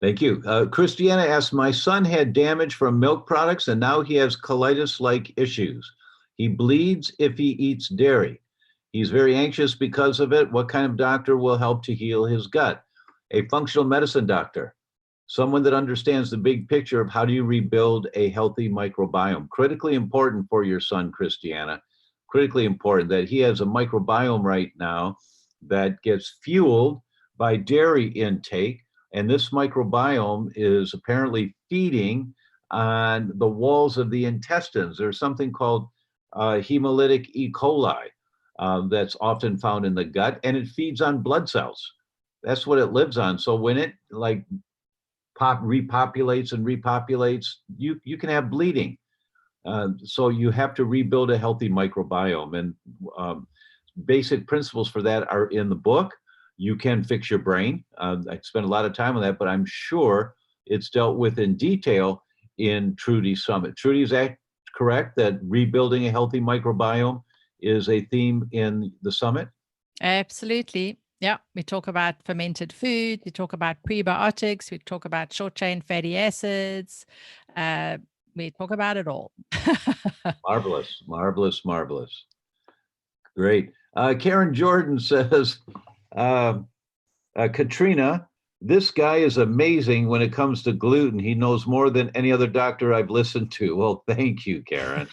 Thank you. Christiana asks, my son had damage from milk products and now he has colitis-like issues. He bleeds if he eats dairy. He's very anxious because of it. What kind of doctor will help to heal his gut? A functional medicine doctor, someone that understands the big picture of how do you rebuild a healthy microbiome. Critically important for your son, Christiana. Critically important that he has a microbiome right now that gets fueled by dairy intake. And this microbiome is apparently feeding on the walls of the intestines. There's something called hemolytic E. coli that's often found in the gut, and it feeds on blood cells. That's what it lives on. So when it repopulates and repopulates, you can have bleeding. So you have to rebuild a healthy microbiome, and basic principles for that are in the book. You can fix your brain. I spent a lot of time on that, but I'm sure it's dealt with in detail in Trudy's Summit. Trudy, is that correct, that rebuilding a healthy microbiome is a theme in the summit? Absolutely. Yeah, we talk about fermented food, we talk about prebiotics, we talk about short-chain fatty acids, we talk about it all. Marvelous, marvelous, marvelous. Great. Karen Jordan says, Katrina, this guy is amazing when it comes to gluten. He knows more than any other doctor I've listened to. Well, thank you, Karen.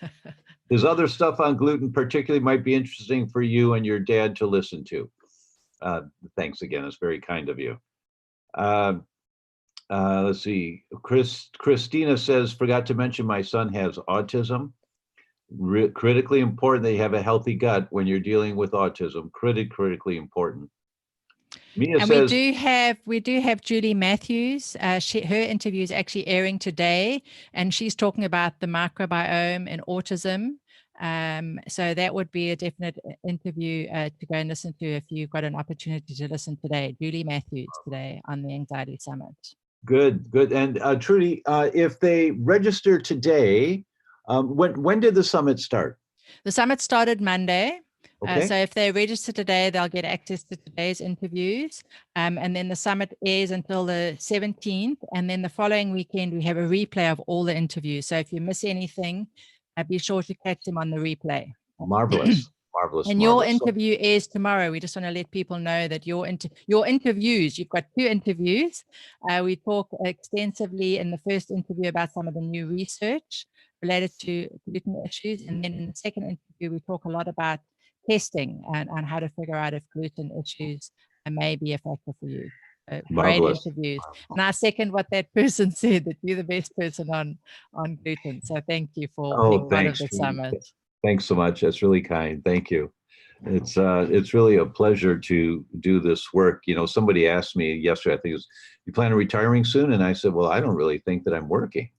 His other stuff on gluten particularly might be interesting for you and your dad to listen to. Thanks again. It's very kind of you. Let's see. Christina says, forgot to mention my son has autism. Critically important that you have a healthy gut when you're dealing with autism. Critically important. Mia and says, we do have Julie Matthews. Her interview is actually airing today, and she's talking about the microbiome and autism. So that would be a definite interview to go and listen to if you've got an opportunity to listen today. Julie Matthews today on the Anxiety Summit. Good. And Trudy, if they register today, when did the summit start? The summit started Monday. Okay. So if they register today, they'll get access to today's interviews. And then the summit airs until the 17th. And then the following weekend, we have a replay of all the interviews. So if you miss anything, be sure to catch them on the replay. Marvelous. And your interview is tomorrow. We just want to let people know that your interviews, you've got 2 interviews. We talk extensively in the first interview about some of the new research related to gluten issues. And then in the second interview, we talk a lot about testing and how to figure out if gluten issues may be a factor for you. Great interviews. And I second what that person said, that you're the best person on gluten. So thank you for being part of the summit. Thanks so much. That's really kind. Thank you. It's really a pleasure to do this work. You know, somebody asked me yesterday, I think it was, you plan on retiring soon? And I said, well, I don't really think that I'm working,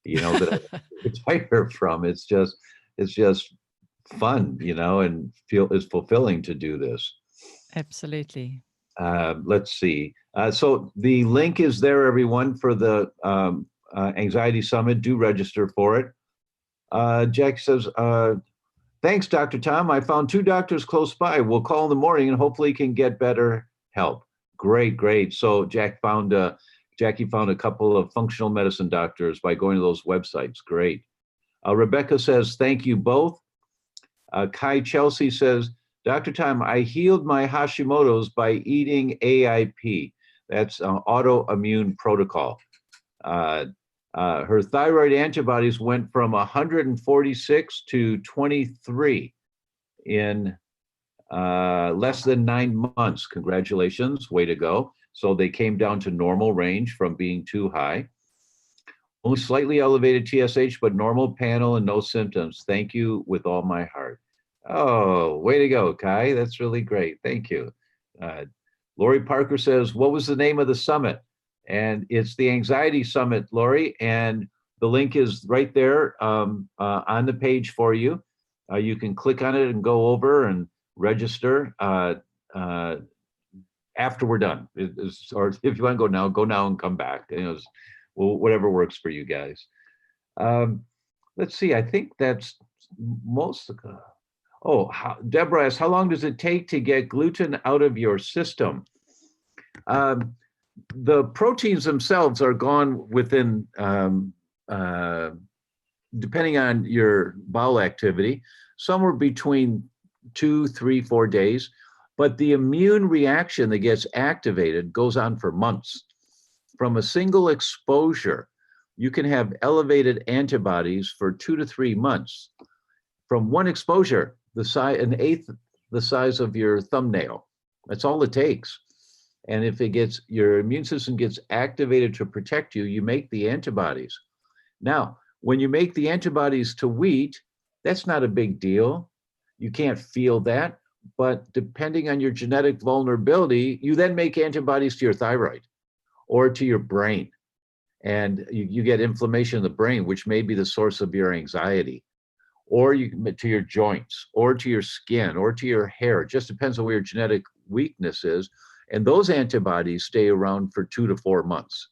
you know, that I retire from. It's just fun, you know, and it's fulfilling to do this. Absolutely. Let's see. So the link is there, everyone, for the Anxiety Summit. Do register for it. Jack says, thanks, Dr. Tom. I found 2 doctors close by. We'll call in the morning and hopefully can get better help. Great. So Jackie found a couple of functional medicine doctors by going to those websites. Great. Rebecca says, thank you both. Kai Chelsea says, Dr. Tom, I healed my Hashimoto's by eating AIP. That's autoimmune protocol. Her thyroid antibodies went from 146 to 23 in less than 9 months. Congratulations, way to go. So they came down to normal range from being too high. Only slightly elevated TSH, but normal panel and no symptoms. Thank you with all my heart. Oh, way to go, Kai. That's really great. Thank you. Lori Parker says, what was the name of the summit? And it's the Anxiety Summit, Lori. And The link is right there on the page for you. You can click on it and go over and register after we're done. Or if you want to go now and come back. Well, whatever works for you guys. Let's see. I think that's most. Deborah asks, how long does it take to get gluten out of your system? The proteins themselves are gone within, depending on your bowel activity, somewhere between 2, 3, 4 days. But the immune reaction that gets activated goes on for months. From a single exposure, you can have elevated antibodies for 2 to 3 months. From one exposure, an eighth the size of your thumbnail. That's all it takes. And if your immune system gets activated to protect you, you make the antibodies. Now, when you make the antibodies to wheat, that's not a big deal. You can't feel that. But depending on your genetic vulnerability, you then make antibodies to your thyroid or to your brain. And you get inflammation in the brain, which may be the source of your anxiety, or to your joints, or to your skin, or to your hair. It just depends on where your genetic weakness is. And those antibodies stay around for 2 to 4 months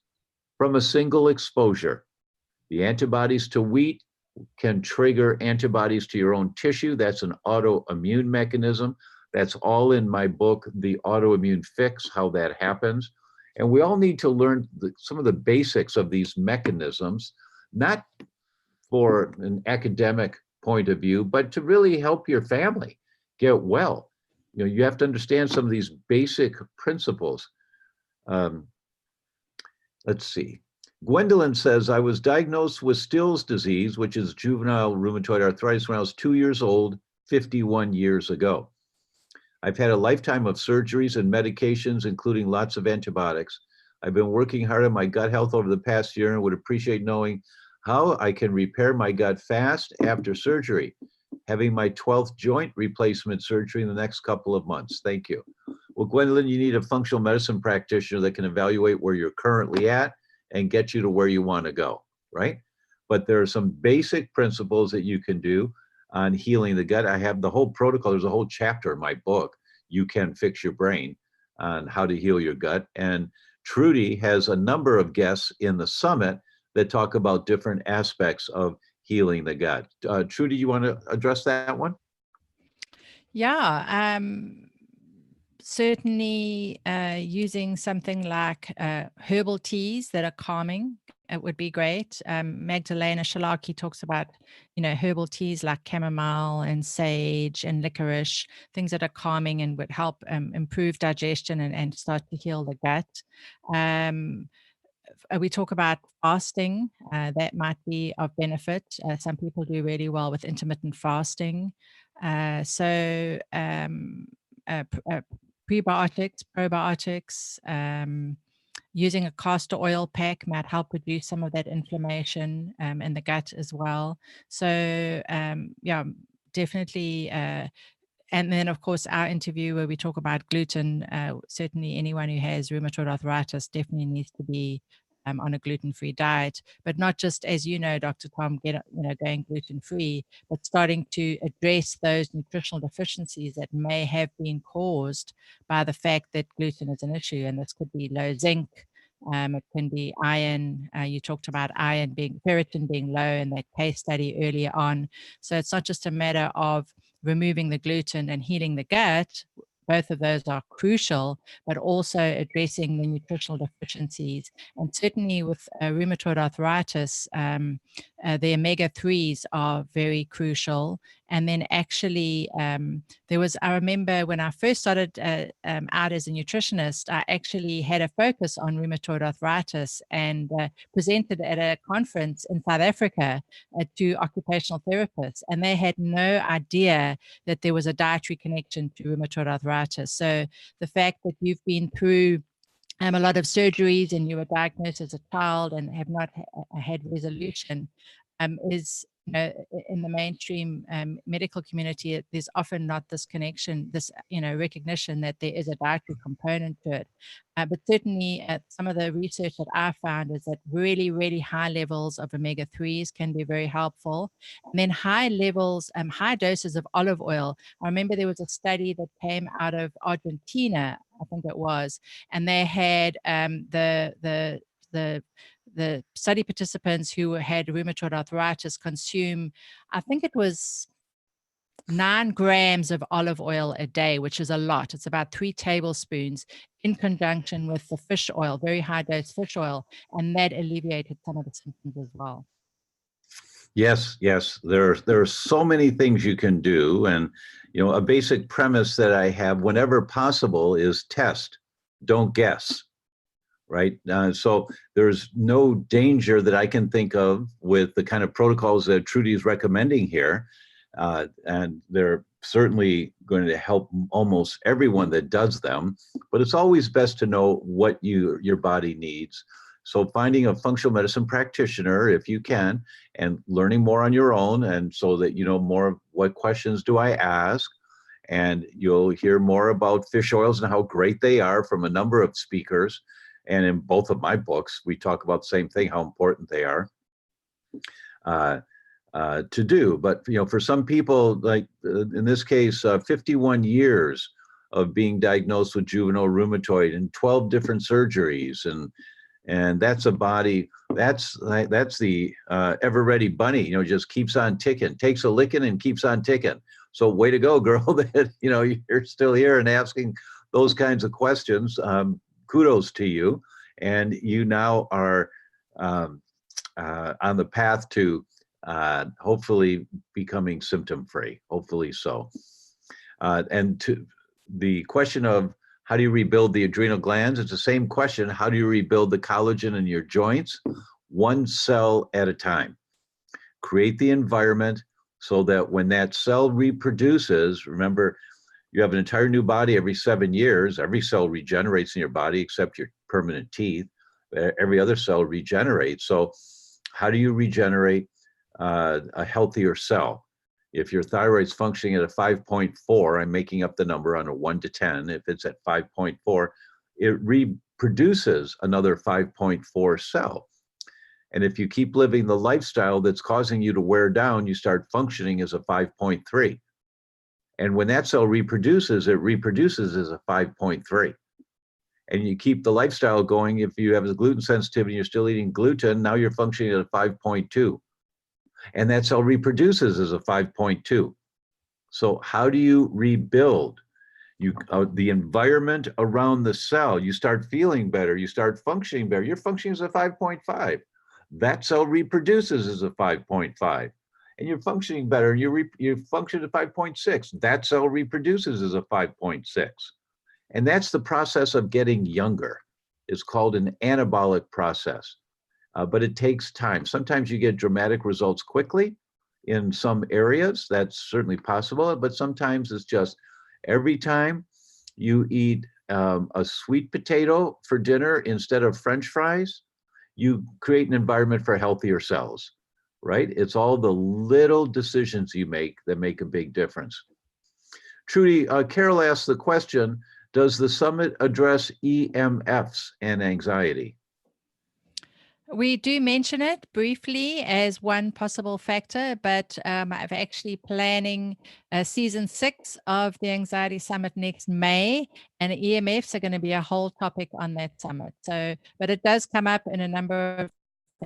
from a single exposure. The antibodies to wheat can trigger antibodies to your own tissue. That's an autoimmune mechanism. That's all in my book, The Autoimmune Fix, how that happens. And we all need to learn some of the basics of these mechanisms, not for an academic point of view, but to really help your family get well. You have to understand some of these basic principles. Let's see. Gwendolyn says, I was diagnosed with Still's disease, which is juvenile rheumatoid arthritis, when I was 2 years old, 51 years ago. I've had a lifetime of surgeries and medications, including lots of antibiotics. I've been working hard on my gut health over the past year and would appreciate knowing how I can repair my gut fast after surgery, having my 12th joint replacement surgery in the next couple of months. Thank you. Well, Gwendolyn, you need a functional medicine practitioner that can evaluate where you're currently at and get you to where you want to go, right? But there are some basic principles that you can do on healing the gut. I have the whole protocol. There's a whole chapter in my book, You Can Fix Your Brain, on how to heal your gut. And Trudy has a number of guests in the summit that talk about different aspects of healing the gut. Trudy, you want to address that one? Yeah, certainly using something like herbal teas that are calming, it would be great. Magdalena Shalaki talks about, herbal teas like chamomile and sage and licorice, things that are calming and would help improve digestion and start to heal the gut. We talk about fasting. That might be of benefit. Some people do really well with intermittent fasting. Prebiotics, probiotics, using a castor oil pack might help reduce some of that inflammation in the gut as well. So yeah, definitely. And then, of course, our interview where we talk about gluten, certainly anyone who has rheumatoid arthritis definitely needs to be on a gluten-free diet, but not just, as you know, Dr. Tom, going gluten-free, but starting to address those nutritional deficiencies that may have been caused by the fact that gluten is an issue. And this could be low zinc, it can be iron. You talked about ferritin being low in that case study earlier on. So it's not just a matter of removing the gluten and healing the gut. Both of those are crucial, but also addressing the nutritional deficiencies. And certainly with rheumatoid arthritis, the omega-3s are very crucial. And then actually, I remember when I first started out as a nutritionist, I actually had a focus on rheumatoid arthritis and presented at a conference in South Africa to occupational therapists. And they had no idea that there was a dietary connection to rheumatoid arthritis. So the fact that you've been through a lot of surgeries and you were diagnosed as a child and have not had resolution, is, you know, in the mainstream medical community, there's often not this connection, this, you know, recognition that there is a dietary component to it. But certainly some of the research that I found is that really, really high levels of omega-3s can be very helpful. And then high levels, high doses of olive oil. I remember there was a study that came out of Argentina, I think it was, and they had the study participants who had rheumatoid arthritis consume, I think it was 9 grams of olive oil a day, which is a lot. It's about 3 tablespoons in conjunction with the fish oil, very high dose fish oil, and that alleviated some of the symptoms as well. Yes, yes. There are so many things you can do. And, you know, a basic premise that I have whenever possible is test, don't guess. Right. So there's no danger that I can think of with the kind of protocols that Trudy is recommending here. And they're certainly going to help almost everyone that does them. But it's always best to know what your body needs. So finding a functional medicine practitioner, if you can, and learning more on your own, and so that you know more of what questions do I ask. And you'll hear more about fish oils and how great they are from a number of speakers. And in both of my books, we talk about the same thing, how important they are to do. But, you know, for some people, like in this case, 51 years of being diagnosed with juvenile rheumatoid and 12 different surgeries. And that's a body, that's the ever ready bunny, you know, just keeps on ticking, takes a licking and keeps on ticking. So way to go, girl, that, you know, you're still here and asking those kinds of questions. Kudos to you. And you now are on the path to hopefully becoming symptom-free, hopefully so. And to the question of how do you rebuild the adrenal glands, it's the same question. How do you rebuild the collagen in your joints? One cell at a time. Create the environment so that when that cell reproduces, remember, you have an entire new body every 7 years. Every cell regenerates in your body except your permanent teeth. Every other cell regenerates. So how do you regenerate a healthier cell? If your thyroid's functioning at a 5.4, I'm making up the number on a 1 to 10. If it's at 5.4, it reproduces another 5.4 cell. And if you keep living the lifestyle that's causing you to wear down, you start functioning as a 5.3. And when that cell reproduces, it reproduces as a 5.3. And you keep the lifestyle going. If you have a gluten sensitivity, you're still eating gluten, now you're functioning at a 5.2. And that cell reproduces as a 5.2. So how do you rebuild? The environment around the cell, you start feeling better, you start functioning better. You're functioning as a 5.5. That cell reproduces as a 5.5. And you're functioning better, and you function at 5.6. That cell reproduces as a 5.6. And that's the process of getting younger. It's called an anabolic process, but it takes time. Sometimes you get dramatic results quickly in some areas. That's certainly possible, but sometimes it's just every time you eat a sweet potato for dinner instead of French fries, you create an environment for healthier cells. Right? It's all the little decisions you make that make a big difference. Trudy, Carol asked the question, does the summit address EMFs and anxiety? We do mention it briefly as one possible factor, but I'm actually planning season 6 of the Anxiety Summit next May, and EMFs are going to be a whole topic on that summit. So, but it does come up in a number of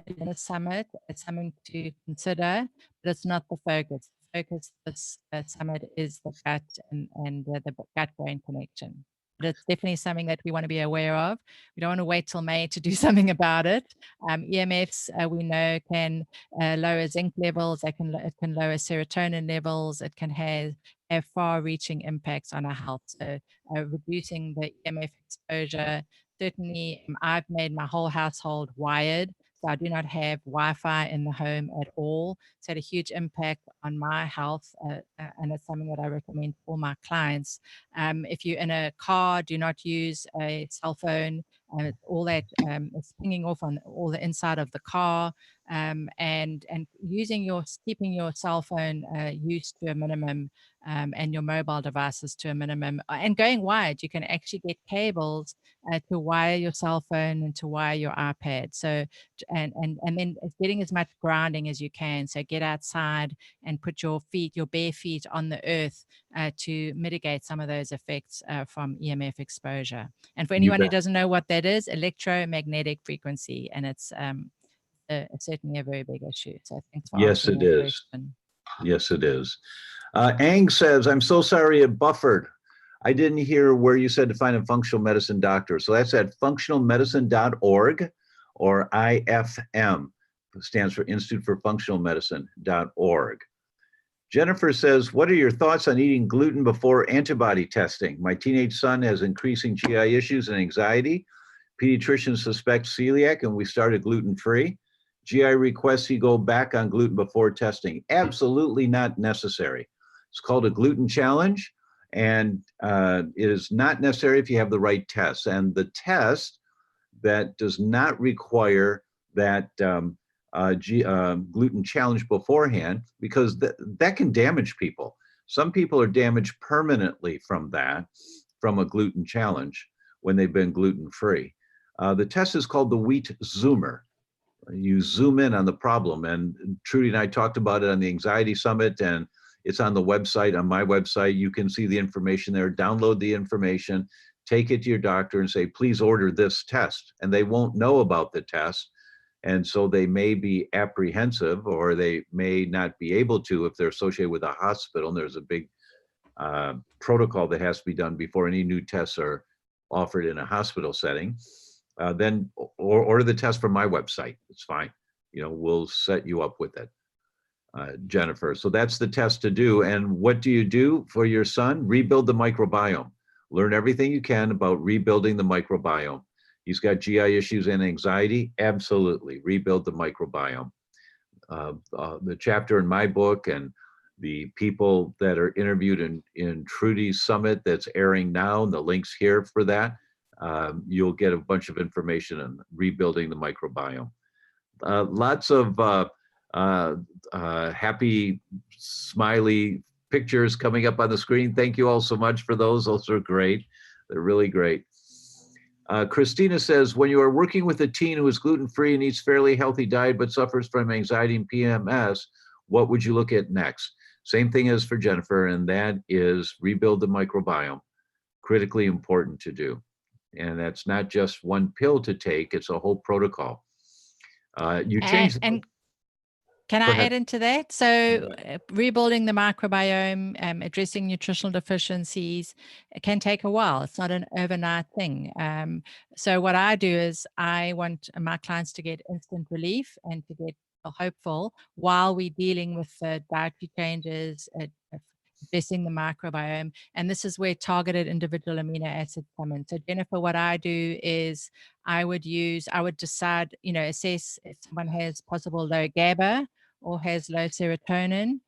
in the summit. It's something to consider, but it's not the focus. The focus of this summit is the gut and the gut-brain connection. But it's definitely something that we want to be aware of. We don't want to wait till May to do something about it. EMFs, we know, can lower zinc levels. It can lower serotonin levels. It can have far-reaching impacts on our health. So reducing the EMF exposure. Certainly, I've made my whole household wired. So I do not have Wi-Fi in the home at all. It's had a huge impact on my health, and it's something that I recommend for my clients. If you're in a car, do not use a cell phone all that is pinging off on all the inside of the car, and keeping your cell phone use to a minimum, and your mobile devices to a minimum, and going wired. You can actually get cables to wire your cell phone and to wire your iPad. So, and then getting as much grounding as you can. So get outside and put your bare feet on the earth to mitigate some of those effects from EMF exposure. And for anyone who doesn't know what that is, electromagnetic frequency, and it's certainly a very big issue. So thanks for asking that question. Yes, it is. Ang says, I'm so sorry it buffered. I didn't hear where you said to find a functional medicine doctor. So that's at functionalmedicine.org, or IFM, stands for Institute for Functional Medicine.org. Jennifer says, what are your thoughts on eating gluten before antibody testing? My teenage son has increasing GI issues and anxiety. Pediatrician suspects celiac, and we started gluten-free. GI requests he go back on gluten before testing. Absolutely not necessary. It's called a gluten challenge, and it is not necessary if you have the right tests. And the test that does not require that gluten challenge beforehand, because that can damage people. Some people are damaged permanently from a gluten challenge when they've been gluten-free. The test is called the Wheat Zoomer. You zoom in on the problem, and Trudy and I talked about it on the Anxiety Summit, and it's on the website, on my website. You can see the information there, download the information, take it to your doctor and say, please order this test. And they won't know about the test. And so they may be apprehensive, or they may not be able to if they're associated with a hospital. And there's a big protocol that has to be done before any new tests are offered in a hospital setting. Then order the test from my website. It's fine. We'll set you up with it, Jennifer. So that's the test to do. And what do you do for your son? Rebuild the microbiome. Learn everything you can about rebuilding the microbiome. He's got GI issues and anxiety. Absolutely, rebuild the microbiome. The chapter in my book and the people that are interviewed in Trudy's Summit that's airing now, and the links here for that, you'll get a bunch of information on rebuilding the microbiome. Lots of happy, smiley pictures coming up on the screen. Thank you all so much for those. Those are great. They're really great. Christina says, when you are working with a teen who is gluten-free and eats fairly healthy diet but suffers from anxiety and PMS, what would you look at next? Same thing as for Jennifer, and that is rebuild the microbiome. Critically important to do. And that's not just one pill to take, it's a whole protocol. You change. And can I add into that? So rebuilding the microbiome, addressing nutritional deficiencies, it can take a while. It's not an overnight thing. So what I do is I want my clients to get instant relief and to get hopeful while we're dealing with the dietary changes, addressing the microbiome. And this is where targeted individual amino acids come in. So Jennifer, what I do is I would decide, assess if someone has possible low GABA or has low serotonin,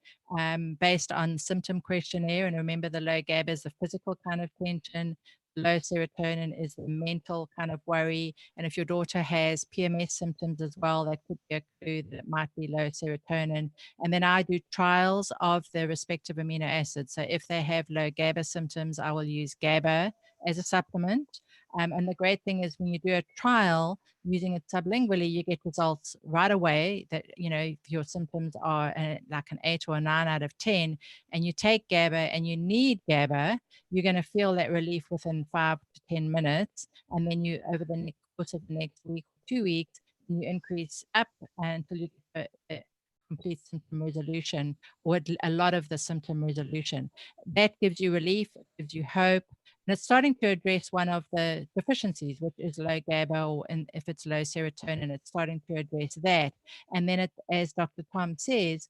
based on symptom questionnaire. And remember, the low GABA is the physical kind of tension. Low serotonin is the mental kind of worry. And if your daughter has PMS symptoms as well, that could be a clue that it might be low serotonin. And then I do trials of the respective amino acids. So if they have low GABA symptoms, I will use GABA as a supplement. And the great thing is when you do a trial using it sublingually, you get results right away that, if your symptoms are like an 8 or a 9 out of 10, and you take GABA and you need GABA, you're going to feel that relief within 5 to 10 minutes. And then you, over the course of the next week or 2 weeks, you increase up until you get a complete symptom resolution, or a lot of the symptom resolution. That gives you relief, it gives you hope. And it's starting to address one of the deficiencies, which is low GABA, or if it's low serotonin, it's starting to address that. And then, as Dr. Tom says,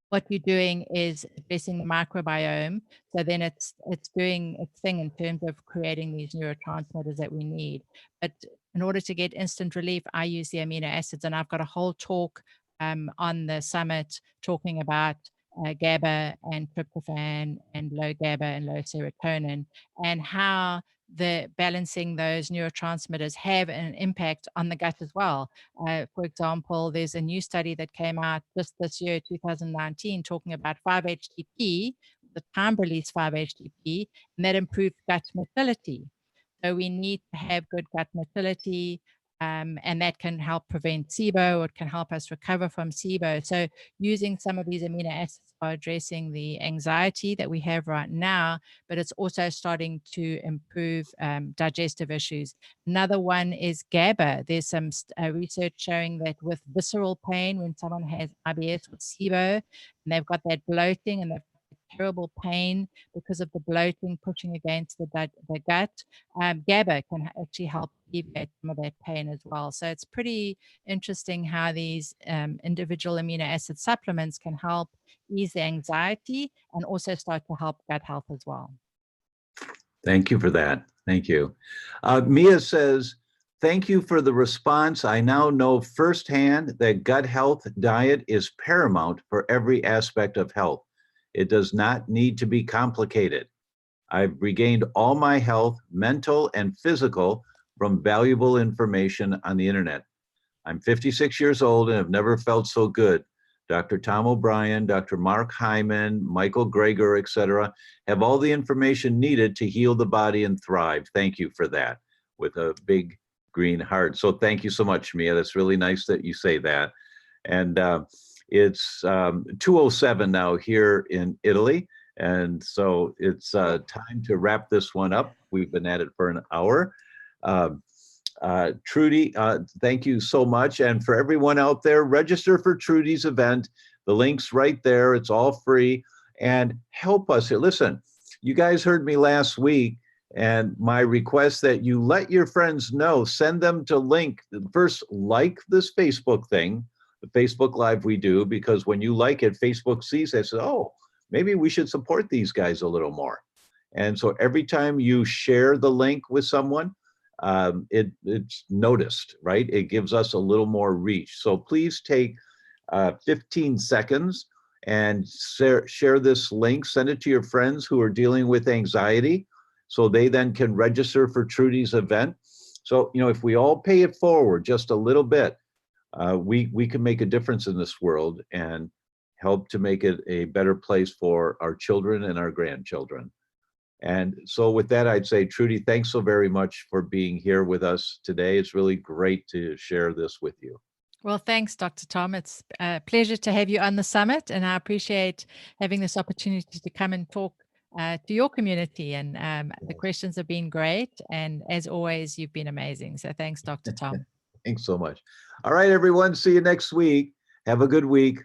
what you're doing is addressing the microbiome. So then it's doing its thing in terms of creating these neurotransmitters that we need. But in order to get instant relief, I use the amino acids, and I've got a whole talk on the summit talking about GABA and tryptophan and low GABA and low serotonin, and how the balancing those neurotransmitters have an impact on the gut as well. For example, there's a new study that came out just this year, 2019, talking about 5-HTP, the time-release 5-HTP, and that improved gut motility. So we need to have good gut motility, and that can help prevent SIBO, or it can help us recover from SIBO. So using some of these amino acids are addressing the anxiety that we have right now, but it's also starting to improve digestive issues. Another one is GABA. There's some research showing that with visceral pain, when someone has IBS with SIBO, and they've got that bloating and they've terrible pain because of the bloating pushing against the gut, GABA can actually help alleviate some of that pain as well. So it's pretty interesting how these individual amino acid supplements can help ease the anxiety and also start to help gut health as well. Thank you for that. Thank you. Mia says, thank you for the response. I now know firsthand that gut health diet is paramount for every aspect of health. It does not need to be complicated. I've regained all my health, mental and physical, from valuable information on the internet. I'm 56 years old and have never felt so good. Dr. Tom O'Brien, Dr. Mark Hyman, Michael Greger, etc., have all the information needed to heal the body and thrive. Thank you for that, with a big green heart. So thank you so much, Mia. That's really nice that you say that. And it's 2:07 now here in Italy. And so it's time to wrap this one up. We've been at it for an hour. Trudy, thank you so much. And for everyone out there, register for Trudy's event. The link's right there. It's all free. And help us here. Listen, you guys heard me last week, and my request that you let your friends know, send them to link. First, like this Facebook thing, the Facebook Live we do, because when you like it, Facebook sees it, says, oh, maybe we should support these guys a little more. And so every time you share the link with someone, it's noticed, right? It gives us a little more reach. So please take 15 seconds and share this link, send it to your friends who are dealing with anxiety, so they then can register for Trudy's event. So, you know, if we all pay it forward just a little bit, we can make a difference in this world and help to make it a better place for our children and our grandchildren. And so with that, I'd say, Trudy, thanks so very much for being here with us today. It's really great to share this with you. Well, thanks, Dr. Tom. It's a pleasure to have you on the summit, and I appreciate having this opportunity to come and talk to your community. And the questions have been great. And as always, you've been amazing. So thanks, Dr. Tom. Thanks so much. All right, everyone. See you next week. Have a good week.